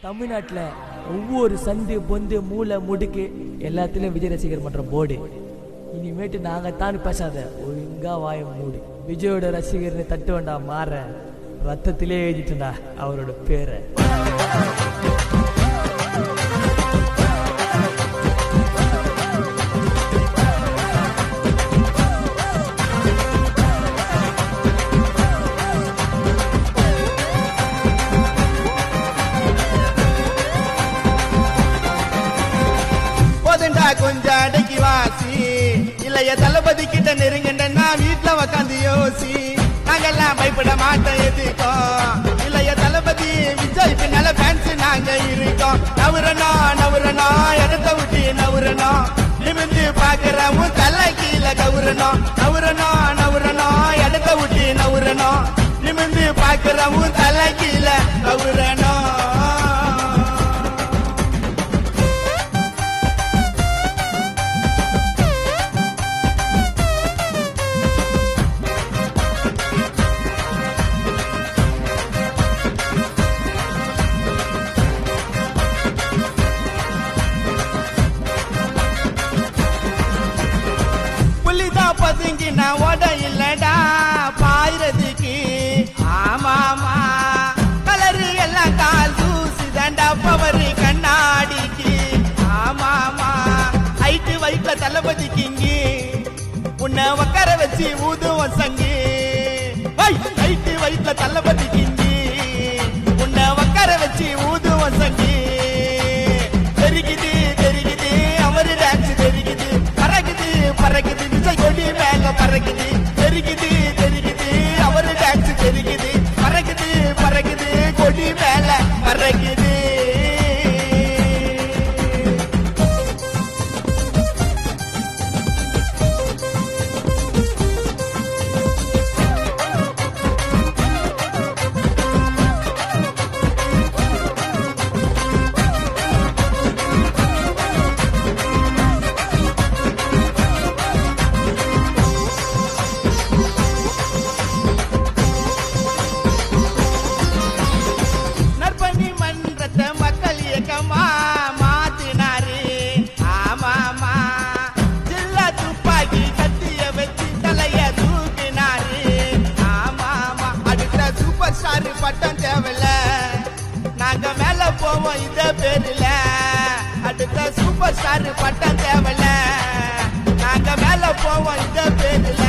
தமிழ்நாட்டில் ஒவ்வொரு சந்து பொந்து மூளை முடுக்கு எல்லாத்துலயும் விஜய் ரசிகர் மன்ற போர்டு. இனிமேட்டு நாங்க தான் பேசாத, ஒழுங்கா வாய மூடு. விஜயோட ரசிகர்னு தட்டு வேண்டாம், மாற ரத்தத்திலே எழுதிட்டுண்டா அவரோட பேரை. கொஞ்சம் அடக்கி வாசி, இல்லைய தளபதி கிட்ட நெருங்கண்டா வீட்டுல உக்காந்து யோசி. நாங்கெல்லாம் பயப்பட மாட்டோம் எதுக்கும், இல்லைய தளபதி விஜய் பின்னால ஃபேன்ஸ் நாங்க இருக்கோம். நவுறணும் இடத்த விட்டு நவுறணும், நிமிந்து பாக்குறவும் தலை கீழே கவுறணும். நவுறணும் இடத்த விட்டு நவுறணும், நிமிந்து பாக்குறவும் தலை கீழே கவுறணும். பதுங்கி நான் ஓட இல்லடா பாயிரதுக்கு. ஆமாமா கலரு எல்லாம் கால் தூசி தாண்டா பவரு கண்ணாடிக்கு. ஆமாமா ஹைட்டு வயிற்ற தளபதிக்கு உன்னை உக்கார வச்சு ஊதுவம் சங்கி. ஹைட்டு வயிற்ற தளபதிக்கு உன்னை உக்கார வச்சு ஊதுவம் சங்கி. தெரிக்குது தெரிக்குது அவரு டான்ஸ் தெரிக்குது, பறக்குது பறக்குது கொடி மேல பறக்குது. தெரிக்குது தெரிக்குது அவரு டான்ஸ் தெரிக்குது, பறக்குது பறக்குது கொடி மேல பறக்குது. பட்டம் தேவையில்ல, நாங்க மேல போவோம் இந்த பேருல. அடுத்த சூப்பர் ஸ்டார் பட்டம் தேவையில்ல, நாங்க மேல போவோம் இந்த பேருல.